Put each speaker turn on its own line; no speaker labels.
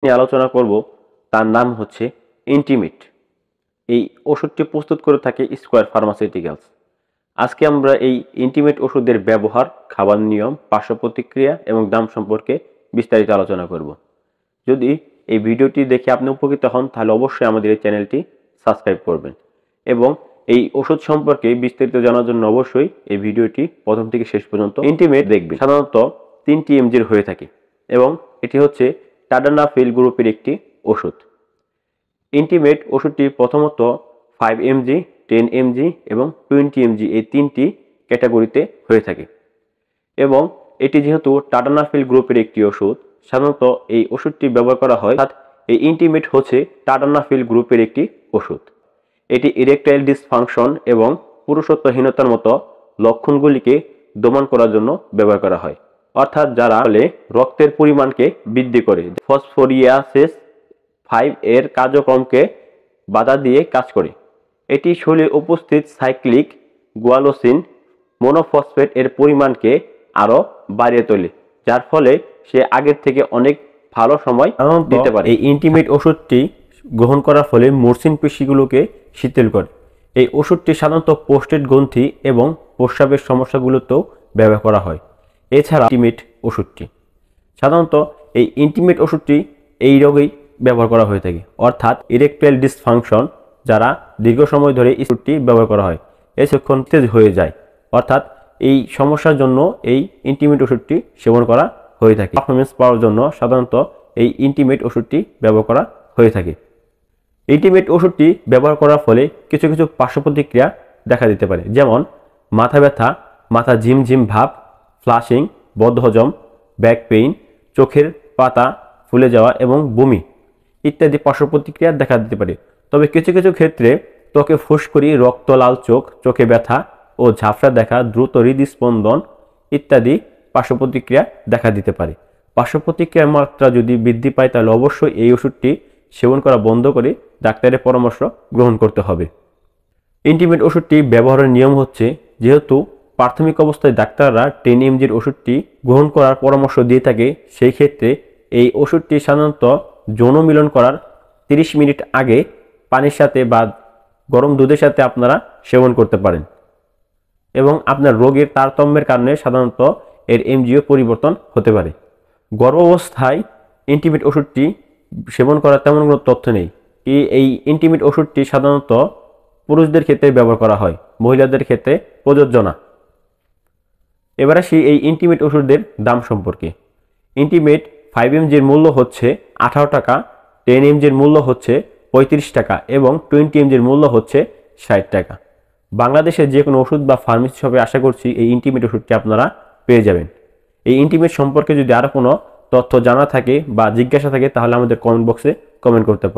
নিয়ে আলোচনা করব তার নাম হচ্ছে ইন্টিমেট। এই ওষুধটি প্রস্তুত করে থাকে স্কয়ার ফার্মাসিউটিক্যালস। আজকে আমরা এই ইন্টিমেট ওষুধের ব্যবহার, খাবার নিয়ম, পার্শ্ব প্রতিক্রিয়া এবং দাম সম্পর্কে বিস্তারিত আলোচনা করব। যদি এই ভিডিওটি দেখে আপনি উপকৃত হন তাহলে অবশ্যই আমাদের এই চ্যানেলটি সাবস্ক্রাইব করবেন এবং এই ওষুধ সম্পর্কে বিস্তারিত জানার জন্য অবশ্যই এই ভিডিওটি প্রথম থেকে শেষ পর্যন্ত ইন্টিমেট দেখবেন। সাধারণত 3টি এমজির হয়ে থাকে এবং এটি হচ্ছে টাডানাফিল গ্রুপের একটি ওষুধ। ইন্টিমেট ওষুধটি প্রথমত 5 mg, 10 mg এবং 20 mg এই 3টি ক্যাটাগরিতে হয়ে থাকে এবং এটি যেহেতু টাডানাফিল গ্রুপের একটি ওষুধ, সাধারণত এই ওষুধটি ব্যবহার করা হয়। এই ইন্টিমেট হচ্ছে টাডানাফিল গ্রুপের একটি ওষুধ। এটি ইরেকটাইল ডিসফাংশন এবং পুরুষত্বহীনতার মতো লক্ষণগুলিকে দমন করার জন্য ব্যবহার করা হয়, অর্থাৎ যারা রক্তের পরিমাণকে বৃদ্ধি করে। ফসফোরিয়াসিস 5 এর কার্যক্রমকে বাধা দিয়ে কাজ করে। এটি শরীরে উপস্থিত সাইক্লিক গুয়ানোসিন মনোফসফেট এর পরিমাণকে আরও বাড়িয়ে তোলে, যার ফলে সে আগের থেকে অনেক ভালো সময় দিতে পারে। এই ইন্টিমেট ওষুধটি গ্রহণ করার ফলে মসৃণ পেশিগুলোকে শিথিল করে। এই ওষুধটি সাধারণত প্রোস্টেট গ্রন্থি এবং প্রস্রাবের সমস্যাগুলোতেও ব্যবহার করা হয়। এছাড়া ইন্টিমেট ওষুধটি সাধারণত এই ইন্টিমেট ওষুধটি এই রোগেই ব্যবহার করা হয়ে থাকে, অর্থাৎ ইরেকটাইল ডিসফাংশন যারা দীর্ঘ সময় ধরে এই ওষুধটি ব্যবহার করা হয় এক্ষণ তেজ হয়ে যায়, অর্থাৎ এই সমস্যার জন্য এই ইন্টিমেট ওষুধটি সেবন করা হয়ে থাকে। পারফরমেন্স পাওয়ার জন্য সাধারণত এই ইন্টিমেট ওষুধটি ব্যবহার করা হয়ে থাকে। ইন্টিমেট ওষুধটি ব্যবহার করার ফলে কিছু কিছু পার্শ্ব প্রতিক্রিয়া দেখা দিতে পারে, যেমন মাথা ব্যথা, মাথা ঝিমঝিম ভাব, ফ্লাশিং, বদহজম, ব্যাক পেইন, চোখের পাতা ফুলে যাওয়া এবং বমি ইত্যাদি পার্শ্ব প্রতিক্রিয়া দেখা দিতে পারে। তবে কিছু কিছু ক্ষেত্রে ত্বকে ফুসকুড়ি, রক্ত লাল চোখ, চোখে ব্যথা ও ঝাপসা দেখা, দ্রুত হৃদস্পন্দন ইত্যাদি পার্শ্ব প্রতিক্রিয়া দেখা দিতে পারে। পার্শ্ব প্রতিক্রিয়ার মাত্রা যদি বৃদ্ধি পায় তাহলে অবশ্যই এই ওষুধটি সেবন করা বন্ধ করে ডাক্তারের পরামর্শ গ্রহণ করতে হবে। ইন্টিমেট ওষুধটি ব্যবহারের নিয়ম হচ্ছে, যেহেতু প্রাথমিক অবস্থায় ডাক্তাররা 10 mgর ওষুধটি গ্রহণ করার পরামর্শ দিয়ে থাকে, সেই ক্ষেত্রে এই ওষুধটি সাধারণত যৌন মিলন করার 30 মিনিট আগে পানির সাথে বা গরম দুধের সাথে আপনারা সেবন করতে পারেন এবং আপনার রোগের তারতম্যের কারণে সাধারণত এর এমজিও পরিবর্তন হতে পারে। গর্ভাবস্থায় ইন্টিমেট ওষুধটি সেবন করার তেমন কোনো তথ্য নেই। এই ইন্টিমেট ওষুধটি সাধারণত পুরুষদের ক্ষেত্রে ব্যবহার করা হয়, মহিলাদের ক্ষেত্রে প্রযোজ্য না। এবার আসি এই ইন্টিমেট ওষুধের দাম সম্পর্কে। ইন্টিমেট 5 mgর মূল্য হচ্ছে 18 টাকা, 10 mgর মূল্য হচ্ছে 35 টাকা এবং 20 mgর মূল্য হচ্ছে 60 টাকা। বাংলাদেশের যে কোনো ওষুধ বা ফার্মেসি শপে আশা করছি এই ইন্টিমেট ওষুধটি আপনারা পেয়ে যাবেন। এই ইন্টিমেট সম্পর্কে যদি আরও কোনো তথ্য জানা থাকে বা জিজ্ঞাসা থাকে তাহলে আমাদের কমেন্ট বক্সে কমেন্ট করতে পারেন।